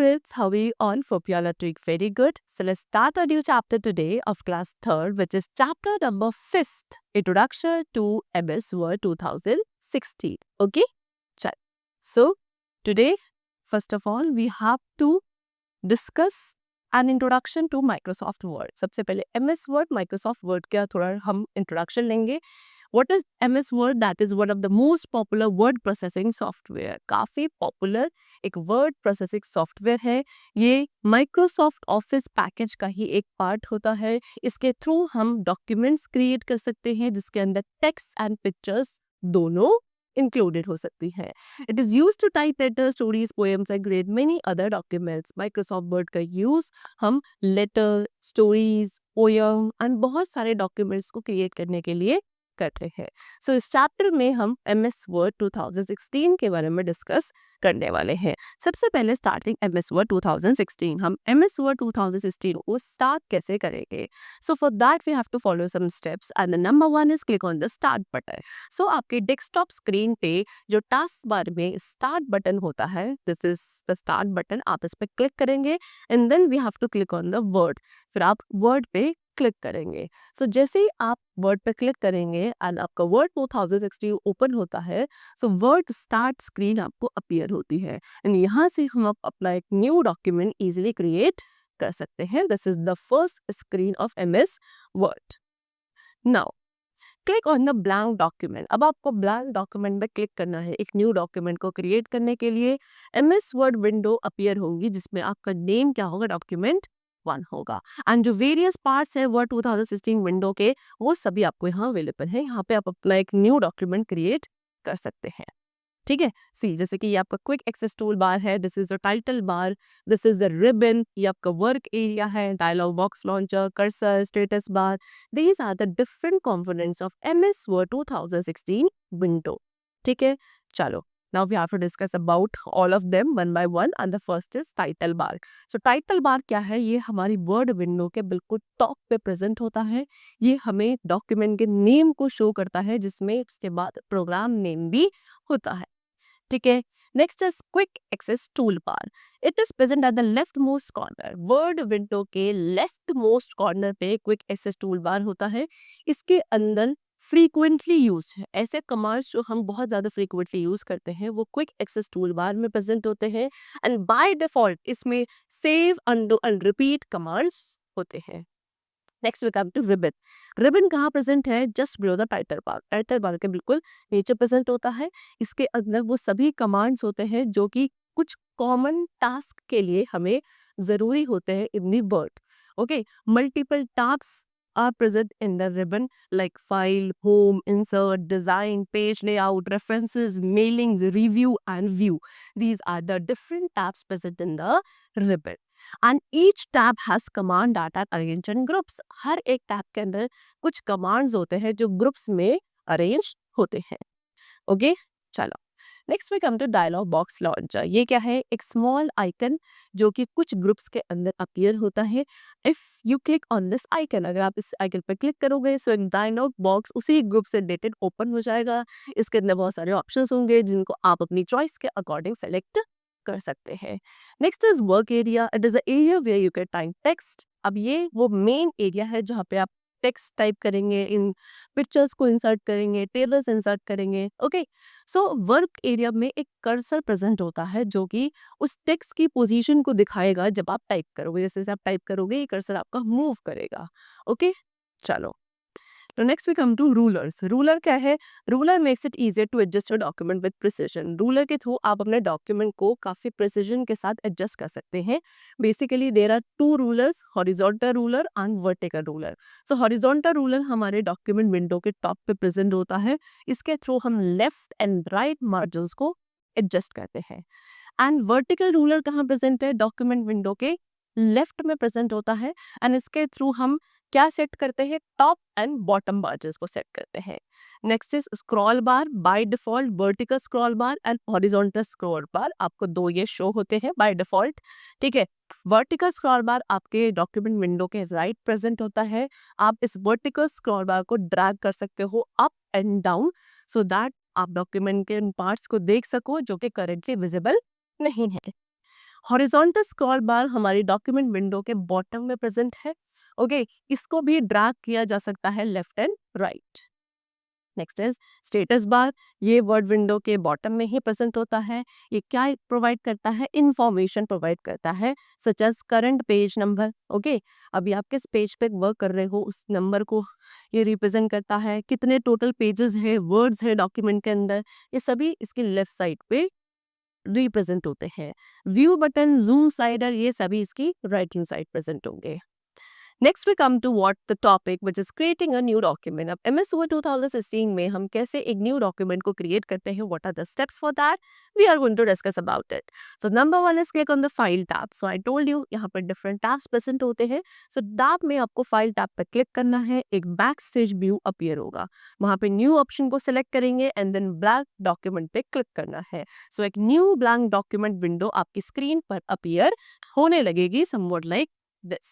kids, how are you on? Hope you all are doing very good. So let's start a new chapter today of class 3rd, which is chapter number 5th, Introduction to MS Word 2016. Okay? Chal. So today, first of all, we have to discuss an introduction to Microsoft Word. सबसे पहले MS Word, Microsoft Word का थोड़ा हम introduction लेंगे. What is MS Word? That is one of the most popular word processing software. काफ़ी popular एक word processing software है. ये Microsoft Office पैकेज का ही एक पार्ट होता है. इसके थ्रू हम डॉक्यूमेंट्स क्रिएट कर सकते हैं जिसके अंदर टेक्स्ट एंड पिक्चर्स दोनों इंक्लूडेड हो सकती है. It is use to type letter, stories, poems and create many other documents. Microsoft Word का यूज हम लेटर, स्टोरीज, पोएम एंड बहुत सारे डॉक्यूमेंट्स को क्रिएट करने के लिए कर रहे हैं. सो इस चैप्टर में हम MS Word 2016 के बारे में डिस्कस करने वाले हैं. सबसे पहले स्टार्टिंग MS Word 2016. हम MS Word 2016 को स्टार्ट कैसे करेंगे? So for that we have to follow some steps and the number 1 is click on the start button. So आपके डेस्कटॉप स्क्रीन पे जो टास्क बार में स्टार्ट बटन होता है, this is the start button. आप इस पर क्लिक करेंगे and then we have to click on the Word. फिर आप वर्ड पे क्लिक करेंगे. सो जैसे ही आप वर्ड पे क्लिक करेंगे एंड आपका वर्ड 2016 ओपन होता है, सो वर्ड स्टार्ट स्क्रीन आपको अपीयर होती है एंड यहाँ से हम अपना एक न्यू डॉक्यूमेंट इजीली क्रिएट कर सकते हैं. This is the first screen of MS Word. Now click on the blank document. अब आपको ब्लैंक डॉक्यूमेंट पे क्लिक करना है एक न्यू डॉक्यूमेंट को क्रिएट करने के लिए. MS Word विंडो अपीयर होगी जिसमें आपका नेम क्या होगा, डॉक्यूमेंट 1 होगा एंड जो वेरियस पार्ट्स है वर्ड 2016 विंडो के वो सभी आपको यहाँ अवेलेबल है. यहाँ पे आप अपना एक न्यू डॉक्यूमेंट क्रिएट कर सकते हैं. ठीक है. सी जैसे कि ये आपका क्विक एक्सेस टूल बार है, this is the title bar, this is the ribbon, ये आपका वर्क एरिया है, dialog box launcher, cursor, status bar. These are the different components of MS Word 2016 window. ठीक है. चलो now we have to discuss about all of them one by one and the first is title bar. so title bar क्या है? ये हमारी word window के बिल्कुल top पे प्रेजेंट होता है. ये हमें डॉक्यूमेंट के नेम को शो करता है जिसमें उसके बाद प्रोग्राम नेम भी होता है. ठीक है. Next is quick access tool bar. It is present at the left most corner. Word window के लेफ्ट मोस्ट कॉर्नर पे क्विक एक्सेस टूल बार होता है. इसके अंदर फ्रीक्वेंटली यूज है ऐसे कमांड्स जो हम बहुत ज़्यादा फ्रीक्वेंटली यूज करते हैं वो क्विक एक्सेस टूल बार में प्रेजेंट होते हैं एंड बाय डिफॉल्ट इसमें save, undo and repeat commands होते हैं. Next we come to ribbon. Ribbon कहाँ प्रेजेंट है? Just below the title bar. Title bar के बिल्कुल नीचे प्रेजेंट होता है. इसके अंदर वो सभी कमांड्स होते हैं जो कि कुछ कॉमन टास्क के लिए हमें ज़रूरी होते हैं in the Word. Okay. Multiple task are present in the ribbon like file, home, insert, design, page layout, references, mailings, review and view. These are the different tabs present in the ribbon. And each tab has command that are arranged in groups. हर एक tab के अंदर कुछ commands होते हैं जो groups में arrange होते हैं. ओके. चलो next we come to dialog box launcher. ये क्या है? एक स्मॉल आइकन जो कि कुछ ग्रुप्स के अंदर अपीयर होता है. If you click on this icon, अगर आप इस आइकन पर क्लिक करोगे सो एक डायलॉग बॉक्स उसी ग्रुप से रिलेटेड ओपन हो जाएगा. इसके अंदर बहुत सारे ऑप्शंस होंगे जिनको आप अपनी चॉइस के अकॉर्डिंग सेलेक्ट कर सकते हैं. Next is work area. It is a area where you can type text. अब ये वो मेन एरिया है जहाँ पे आप टेक्स्ट टाइप करेंगे, इन पिक्चर्स को इंसर्ट करेंगे, टेबल्स इंसर्ट करेंगे. ओके. सो वर्क एरिया में एक कर्सर प्रेजेंट होता है जो कि उस टेक्स्ट की पोजीशन को दिखाएगा जब आप टाइप करोगे. जैसे जैसे आप टाइप करोगे ये कर्सर आपका मूव करेगा. ओके. चलो तो next we come to rulers. Ruler क्या है? Ruler makes it easier to adjust your document with precision. Ruler के थ्रू आप अपने डॉक्यूमेंट को काफ़ी प्रिसीजन के साथ एडजस्ट कर सकते हैं. Basically there are 2 rulers, horizontal ruler and vertical ruler. So horizontal ruler हमारे डॉक्यूमेंट विंडो के टॉप पे प्रेजेंट होता है. इसके थ्रू हम लेफ्ट एंड राइट मार्जिन्स को एडजस्ट करते हैं. एंड वर्टिकल रूलर कहाँ प्रेजेंट है? डॉक्यूमेंट विंडो के लेफ्ट में प्रेजेंट होता है एंड इसके थ्रू हम क्या सेट करते हैं? टॉप एंड बॉटम मार्जिन्स को सेट करते हैं. Next is scroll bar. By default vertical scroll bar and horizontal scroll बार आपको 2 ये शो होते हैं बाय डिफॉल्ट. ठीक है. वर्टिकल स्क्रॉल बार आपके डॉक्यूमेंट विंडो के राइट प्रेजेंट होता है. आप इस वर्टिकल स्क्रॉल बार को ड्रैग कर सकते हो up and down so that आप डॉक्यूमेंट के पार्ट्स को देख सको जो कि करेंटली विजिबल नहीं है. हॉरिजॉन्टल स्क्रॉल बार हमारी डॉक्यूमेंट विंडो के बॉटम में प्रेजेंट है। ओके, इसको भी ड्रैग किया जा सकता है left and right. Next is status bar, ये वर्ड विंडो के बॉटम में ही प्रेजेंट होता है। ये क्या प्रोवाइड करता है? इंफॉर्मेशन प्रोवाइड करता है, such as current page number. Okay, अभी आप किस पेज पे वर्क कर रहे हो उस नंबर को ये रिप्रेजेंट करता है। कितने टोटल पेजेस है, वर्ड्स है डॉक्यूमेंट के अंदर, ये सभी इसकी लेफ्ट साइड पे रिप्रेजेंट होते हैं। व्यू बटन, जूम स्लाइडर, ये सभी इसकी राइट हैंड साइड प्रेजेंट होंगे। Next we come to what the topic which is creating a new document. अब MS Word 2016 में हम कैसे एक न्यू डॉक्यूमेंट को क्रिएट करते हैं, what are the steps for that, we are going to discuss about it. So number one is click on the file tab. So I told you यहाँ पर different tabs present होते हैं। सो tab में आपको file tab पर click करना है, एक बैक स्टेज व्यू अपीयर होगा, वहाँ पे न्यू ऑप्शन को सिलेक्ट करेंगे एंड देन ब्लैंक डॉक्यूमेंट पे क्लिक करना है। सो एक न्यू ब्लैंक डॉक्यूमेंट विंडो आपकी स्क्रीन पर अपीयर होने लगेगी, somewhat like this.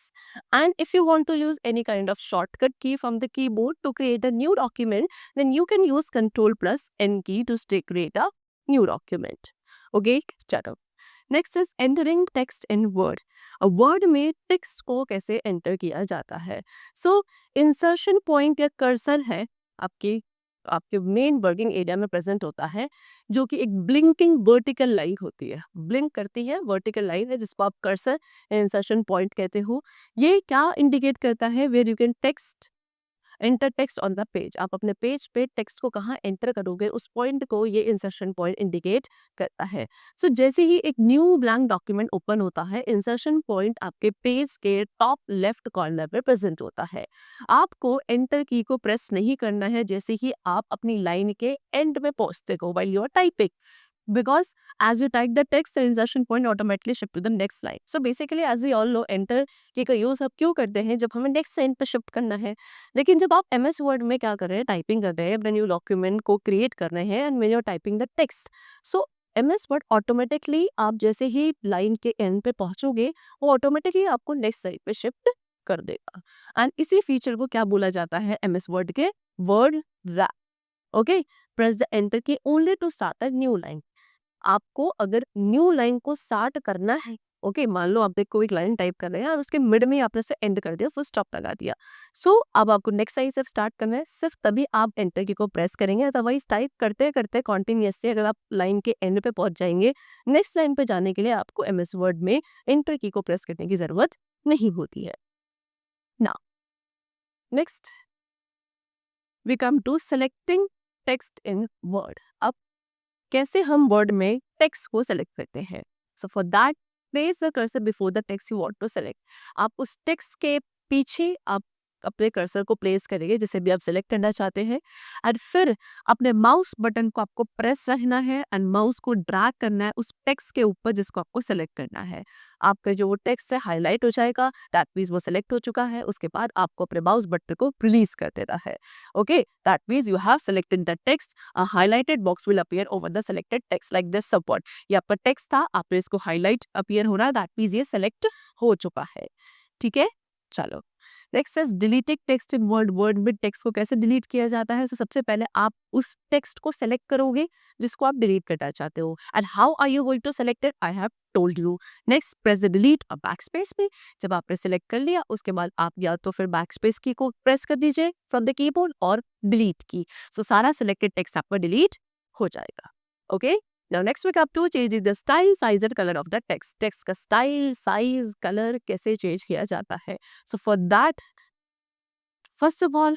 And if you want to use any kind of shortcut key from the keyboard to create a new document, then you can use Ctrl plus N key to create a new document. Okay, चलो। Next is entering text in Word. A Word में text को कैसे enter किया जाता है? So insertion point या cursor है आपके आपके मेन वर्किंग एरिया में प्रेजेंट होता है, जो कि एक ब्लिंकिंग वर्टिकल लाइन होती है, ब्लिंक करती है वर्टिकल लाइन है, जिसको आप कर्सर इंसर्शन पॉइंट कहते हो। ये क्या इंडिकेट करता है? Where you can text enter text on the page. आप अपने पेज पे टेक्स्ट को कहाँ एंटर करोगे, उस पॉइंट को ये इंसर्शन पॉइंट इंडिकेट करता है। सो जैसे ही एक न्यू ब्लैंक डॉक्यूमेंट ओपन होता है, इंसर्शन पॉइंट आपके पेज के टॉप लेफ्ट कॉर्नर पे प्रेजेंट होता है। आपको एंटर की को प्रेस नहीं करना है जैसे ही आप अपनी लाइन के एंड में पहुंचते हो while you are typing, because as you type the text the insertion point automatically shift to the next line. So basically as we all know enter की का यूज हम क्यों करते हैं? जब हमें नेक्स्ट लाइन पे शिफ्ट करना है। लेकिन जब आप MS वर्ड में क्या कर रहे हैं, टाइपिंग कर रहे हैं, अपने न्यू डॉक्यूमेंट को क्रिएट कर रहे हैं and when you are typing the text, so MS Word automatically आप जैसे ही लाइन के एंड पे पहुंचोगे, वो ऑटोमेटिकली आपको नेक्स्ट साइड पे शिफ्ट कर देगा। एंड इसी फीचर को क्या बोला जाता है MS वर्ड के? Word wrap. Okay, press the enter key only to start a new line. आपको अगर न्यू लाइन को स्टार्ट करना है, ओके, मान लो आप देखो एक लाइन टाइप कर रहे हैं और उसके मिड में आपने से एंड कर दिया, फुल स्टॉप लगा दिया। सो अब आपको नेक्स्ट लाइन से स्टार्ट करना है, सिर्फ तभी आप एंटर की को प्रेस करेंगे, अदरवाइज टाइप करते करते कॉन्टिन्यूसली अगर आप लाइन के एंड पे पहुंच जाएंगे, नेक्स्ट लाइन पे जाने के लिए आपको MS वर्ड में एंटर की को प्रेस करने की जरूरत नहीं होती है। Now next we come to selecting text in Word. अब कैसे हम वर्ड में टेक्स्ट को सेलेक्ट करते हैं? So for that place the cursor before the text you want to select. आप उस टेक्स्ट के पीछे आप अपने कर्सर को प्लेस करेंगे जिसे भी आप सेलेक्ट करना चाहते हैं, और फिर अपने माउस बटन को आपको प्रेस रहना है एंड माउस को ड्रैग करना है उस टेक्स्ट के ऊपर जिसको आपको सेलेक्ट करना है। आपका जो वो टेक्स्ट है हाईलाइट हो जाएगा, दैट मीन्स वो सेलेक्ट हो चुका है। उसके बाद आपको अपने माउस बटन को रिलीज कर देना है। Okay, that means you have selected the text, a highlighted box will appear over the selected text like this support. ये आपका टेक्स्ट था, आपने इसको हाईलाइट अपीयर हो रहा है, दैट मीन्स ये सेलेक्ट हो चुका है। ठीक है, चलो। Next is deleting text in word. Word में टेक्स्ट को कैसे डिलीट किया जाता है? तो सबसे पहले आप उस टेक्स्ट को सेलेक्ट करोगे जिसको आप डिलीट करना चाहते हो, and how are you going to select it? I have told you. Next press the delete और बैकस्पेस पे। जब आपने सेलेक्ट कर लिया, उसके बाद आप या तो फिर बैकस्पेस की को प्रेस कर दीजिए फ्रॉम द कीबोर्ड और डिलीट की। सो सारा सेलेक्टेड टेक्स्ट आपका डिलीट हो जाएगा। Okay, now next we come to changing the style, size and color of the text. Text का style, size, color कैसे change किया जाता है? So for that, first of all,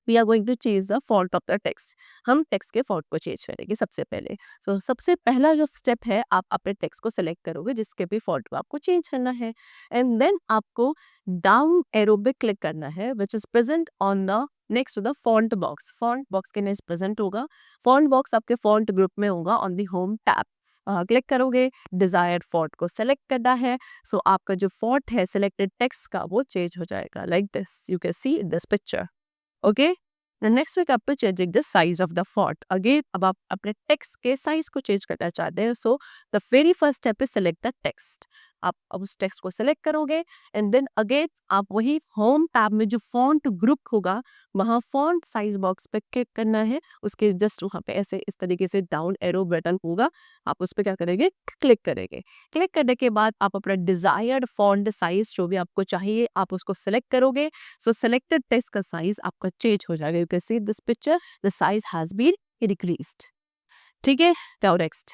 we are going to change the font of the text. हम text के font को change करेंगे सबसे पहले। So सबसे पहला जो step है, आप अपने text को select करोगे जिसके भी font को आपको change करना है, and then आपको down arrow पे click करना है, which is present on the next to the font box. Font box के next present होगा, font box आपके font group में होगा on the home tab. Click करोगे, डिजायर्ड फॉन्ट को सेलेक्ट करना है। सो आपका जो फॉन्ट है सिलेक्टेड टेक्स्ट का वो चेंज हो जाएगा like this, you can see in this picture. Okay, next week आपको changing the size of the font. Again अब आप अपने टेक्स्ट के साइज को चेंज करना चाहते हैं, so the very first step is select the text. आप अब उस टेक्स्ट को सिलेक्ट करोगे एंड देन अगेन आप वही होम टैब में जो फॉन्ट ग्रुप होगा वहाँ फॉन्ट साइज बॉक्स पे क्लिक करना है, उसके जस्ट वहाँ पे ऐसे इस तरीके से डाउन एरो बटन होगा, आप उस पर क्या करेंगे, क्लिक करेंगे। क्लिक करने के बाद आप अपना डिजायर्ड फॉन्ट साइज जो भी आपको चाहिए आप उसको सिलेक्ट करोगे। सो सिलेक्टेड टेक्स्ट का साइज आपका चेंज हो जाएगा। You can see this picture, the size has been increased. ठीक है, now next,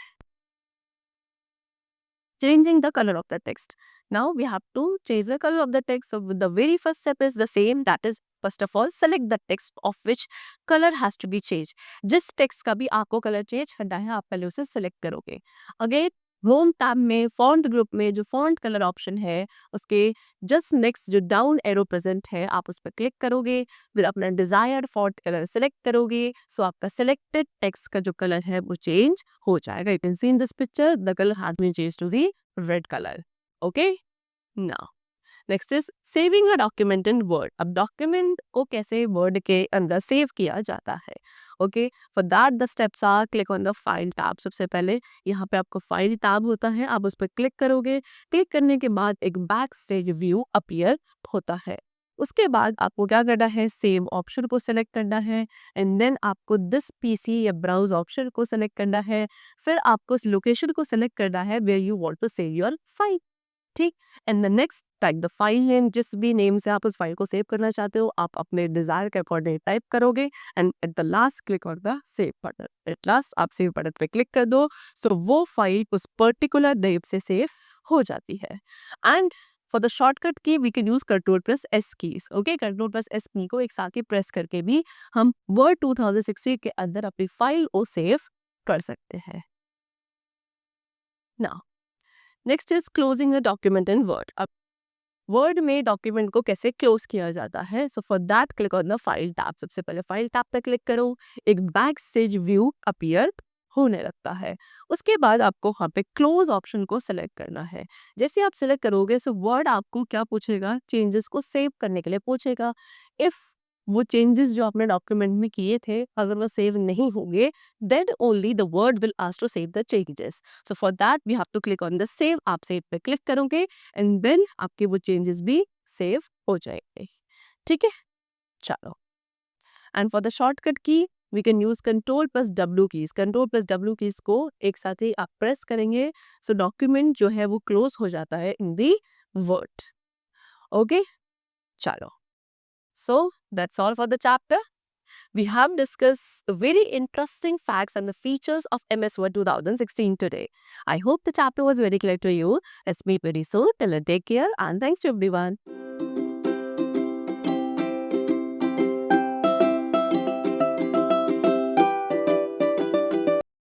changing the color of the text. Now we have to change the color of the text. So the very first step is the same, that is first of all select the text of which color has to be changed. जिस text का भी आपको color change करना है आप पहले उसे select करोगे। अगेन होम टैब में फॉन्ट ग्रुप में जो फॉन्ट कलर ऑप्शन है उसके जस्ट नेक्स्ट जो डाउन एरो प्रेजेंट है आप उस पर क्लिक करोगे, फिर अपना डिजायर्ड फॉन्ट कलर सेलेक्ट करोगे। सो आपका सिलेक्टेड टेक्स्ट का जो कलर है वो चेंज हो जाएगा। You can see in this picture the colour has been change to the red colour. Okay, now next is saving a document in Word. अब document को कैसे वर्ड के अंदर सेव किया जाता है। Okay, for that the steps are click on the file tab. सबसे पहले यहाँ पे आपको फाइल टैब होता है, आप उस पर क्लिक करोगे। क्लिक करने के बाद एक बैक स्टेज व्यू अपीयर होता है। उसके बाद आपको क्या करना है, सेव ऑप्शन को सिलेक्ट करना है एंड देन आपको दिस पीसी या ब्राउज ऑप्शन को सिलेक्ट करना है। फिर आपको उस लोकेशन को सिलेक्ट करना है where you want to save your file. ठीक, and the next type the file name, जिस भी नेम से आप उस फाइल को सेव करना चाहते हो आप अपने डिजायर के अकॉर्डिंग टाइप करोगे and at the last click on the save button. At last आप सेव बटन पे क्लिक कर दो, सो वो फाइल उस पर्टिकुलर नेम से सेव हो जाती है। And for the shortcut key we can use control plus S keys. Okay, control plus S key को एक साथ ही प्रेस करके भी हम वर्ड 2060 के अंदर अपनी फाइल को सेव कर सकते हैं। Now next is closing a document in Word. अब वर्ड में डॉक्यूमेंट को कैसे क्लोज किया जाता है। सो for that click on the file tab. सबसे पहले फाइल टैब पे क्लिक करो, एक बैक स्टेज व्यू अपीयर होने लगता है। उसके बाद आपको वहाँ पे क्लोज ऑप्शन को सिलेक्ट करना है। जैसे आप सिलेक्ट करोगे सो वर्ड आपको क्या पूछेगा, चेंजेस को सेव करने के लिए पूछेगा। इफ वो चेंजेस जो आपने डॉक्यूमेंट में किए थे अगर वो सेव नहीं होंगे then only the Word will ask to save the changes. So for that we have to click on the save. आप सेव पे क्लिक करोगे एंड देन आपके वो चेंजेस भी सेव हो जाएंगे। ठीक है, चलो, and for the shortcut key we can use control plus W keys. Control plus W keys को एक साथ ही आप प्रेस करेंगे सो डॉक्यूमेंट जो है वो क्लोज हो जाता है इन दी वर्ड। ओके, चलो, so that's all for the chapter. We have discussed very interesting facts and the features of MS Word 2016 today. I hope the chapter was very clear to you. Let's meet very soon. Till then, take care and thanks to everyone.